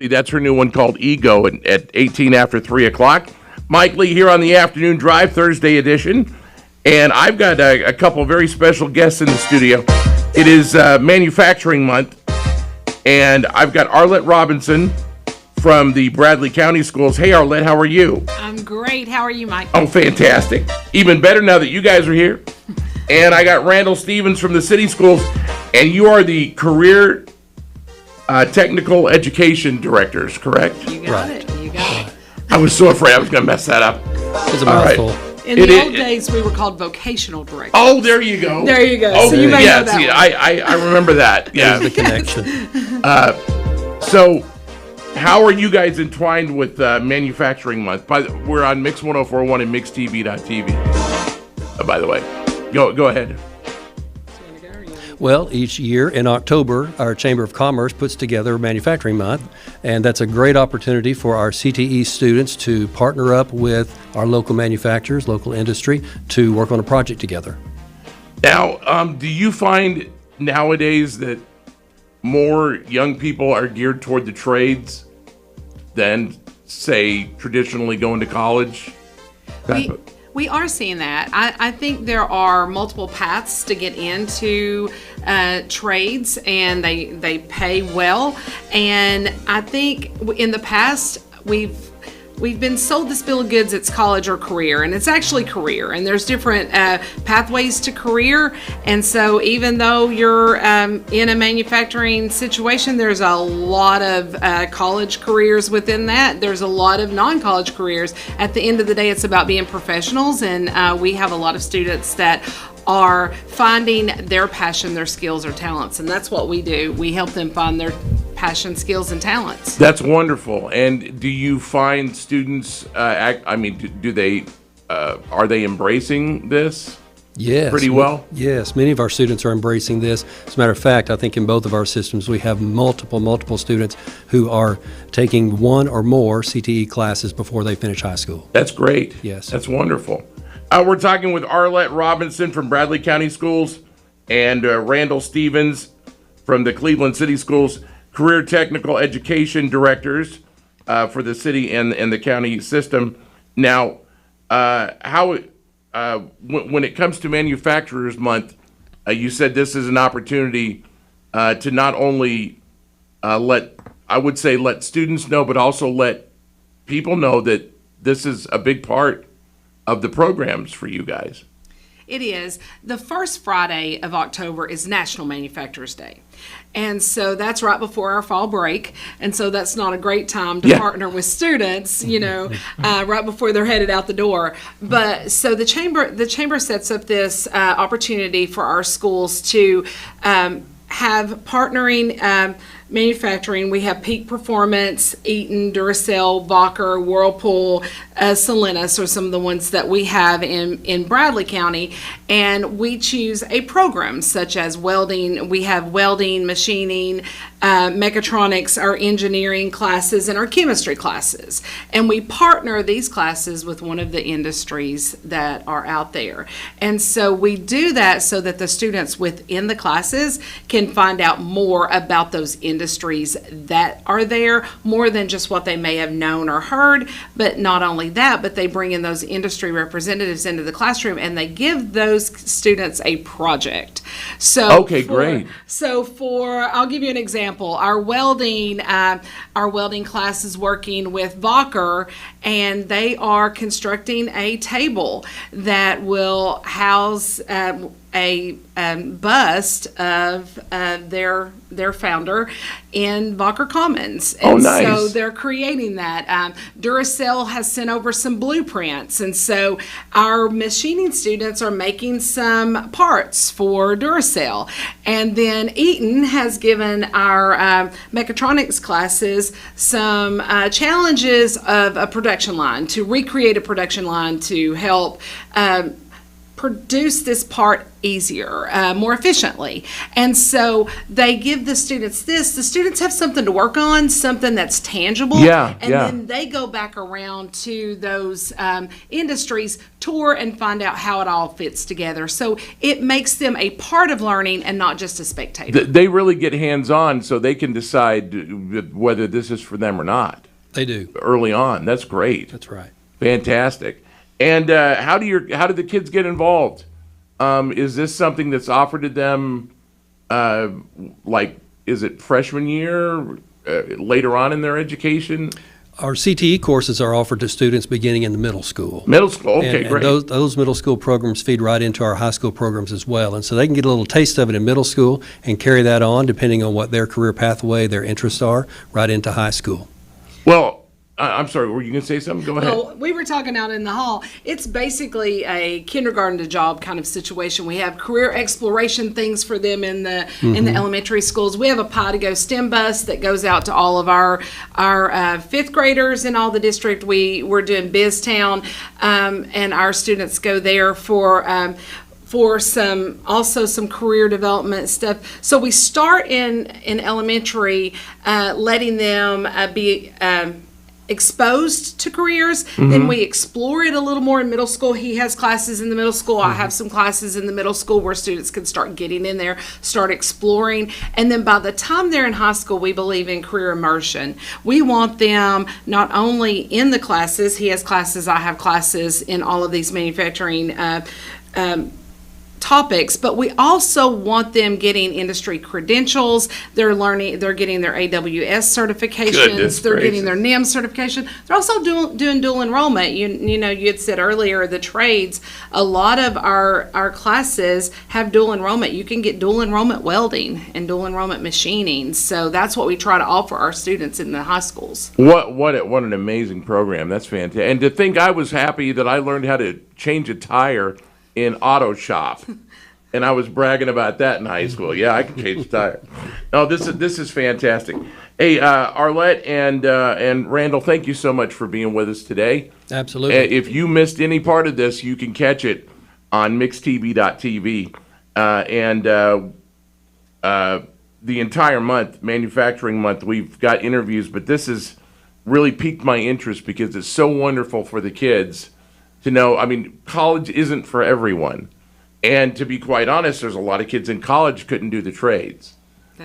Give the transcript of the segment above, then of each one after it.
That's her new one called Ego at 18 after 3 o'clock. Mike Lee here on the Afternoon Drive, Thursday edition. And I've got a couple very special guests in the studio. It is Manufacturing Month. And I've got Arlette Robinson from the Bradley County Schools. Hey, Arlette, how are you? I'm great. How are you, Mike? Oh, fantastic. Even better now that you guys are here. And I got Randal Stevens from the City Schools. And you are the Career Technical Education Directors, correct? You got it. You got it. I was so afraid I was going to mess that up. It's a mouthful. In the old days, we were called vocational directors. Oh, there you go. There you go. Oh, so you may yeah, know that see, one. I remember that. Yeah. There's the connection. So, how are you guys entwined with Manufacturing Month? We're on Mix 104.1 and MixTV.tv. By the way, go ahead. Well, each year in October, our Chamber of Commerce puts together Manufacturing Month, and that's a great opportunity for our CTE students to partner up with our local manufacturers, local industry, to work on a project together. Now, do you find nowadays that more young people are geared toward the trades than, say, traditionally going to college? We are seeing that. I think there are multiple paths to get into trades, and they pay well. And I think in the past we've been sold this bill of goods, it's college or career, and it's actually career. And there's different pathways to career. And so even though you're in a manufacturing situation, there's a lot of college careers within that. There's a lot of non-college careers. At the end of the day, it's about being professionals, and we have a lot of students that are finding their passion, their skills, or talents. And that's what we do. We help them find their passion, skills, and talents. That's wonderful. And do you find students do they are they embracing this? Yes. Pretty well? Yes, many of our students are embracing this. As a matter of fact, I think in both of our systems we have multiple students who are taking one or more CTE classes before they finish high school. That's great. Yes. That's wonderful. We're talking with Arlette Robinson from Bradley County Schools and Randal Stevens from the Cleveland City Schools, Career Technical Education Directors for the city and the county system. Now, when it comes to Manufacturers Month, you said this is an opportunity to not only let students know, but also let people know that this is a big part of the programs for you guys. It is. The first Friday of October is National Manufacturers Day. And so that's right before our fall break. And so that's not a great time to partner with students, right before they're headed out the door. But so the chamber sets up this opportunity for our schools to have partnering manufacturing. We have Peak Performance, Eaton, Duracell, Vocker, Whirlpool, Salinas are some of the ones that we have in Bradley County. And we choose a program such as welding. We have welding, machining, mechatronics, our engineering classes, and our chemistry classes. And we partner these classes with one of the industries that are out there. And so we do that so that the students within the classes can find out more about those industries that are there, more than just what they may have known or heard. But not only that, but they bring in those industry representatives into the classroom, and they give those students a project. So great. So I'll give you an example. Our welding class is working with Vocker, and they are constructing a table that will house a bust of their founder in Vocker Commons. And nice. So they're creating that. Duracell has sent over some blueprints, and so our machining students are making some parts for Duracell. And then Eaton has given our mechatronics classes some challenges of a production line, to recreate a production line to help produce this part easier, more efficiently. And so they give the students this. The students have something to work on, something that's tangible. Yeah, and yeah. then they go back around to those industries, tour, and find out how it all fits together. So it makes them a part of learning and not just a spectator. They really get hands-on so they can decide whether this is for them or not They do. early on. That's great. That's right. Fantastic. And how do the kids get involved? Is this something that's offered to them, is it freshman year, later on in their education? Our CTE courses are offered to students beginning in the middle school. Middle school, okay, And great. those middle school programs feed right into our high school programs as well. And so they can get a little taste of it in middle school and carry that on, depending on what their career pathway, their interests are, right into high school. Well, I'm sorry, were you going to say something? Go ahead. Well, we were talking out in the hall. It's basically a kindergarten to job kind of situation. We have career exploration things for them in the elementary schools. We have a Pie to Go STEM bus that goes out to all of our fifth graders in all the district. We're doing BizTown, and our students go there for some career development stuff. So we start in elementary, letting them be exposed to careers. Then we explore it a little more in middle school. He has classes in the middle school. I have some classes in the middle school where students can start getting in there, start exploring. And then by the time they're in high school, we believe in career immersion. We want them not only in the classes, he has classes, I have classes in all of these manufacturing topics, but we also want them getting industry credentials. They're getting their AWS certifications. Goodness They're gracious. getting their NIM certification. They're also doing dual enrollment. You know, you had said earlier, the trades, a lot of our classes have dual enrollment. You can get dual enrollment welding and dual enrollment machining. So that's what we try to offer our students in the high schools. What an amazing program. That's fantastic. And to think I was happy that I learned how to change a tire in auto shop. And I was bragging about that in high school. Yeah, I can change the tire. No, this is fantastic. Hey, Arlette and Randal, thank you so much for being with us today. Absolutely. If you missed any part of this, you can catch it on mixtv.tv. The entire month, Manufacturing Month, we've got interviews, but this has really piqued my interest because it's so wonderful for the kids to know. I mean, college isn't for everyone. And to be quite honest, there's a lot of kids in college couldn't do the trades.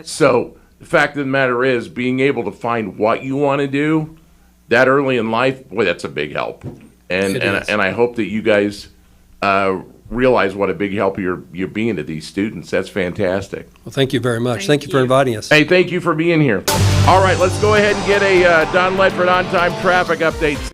So the fact of the matter is, being able to find what you want to do that early in life, boy, that's a big help. And I hope that you guys realize what a big help you're being to these students. That's fantastic. Well, thank you very much. Thank you for inviting us. Hey, thank you for being here. All right, let's go ahead and get a Don Ledford on-time traffic update.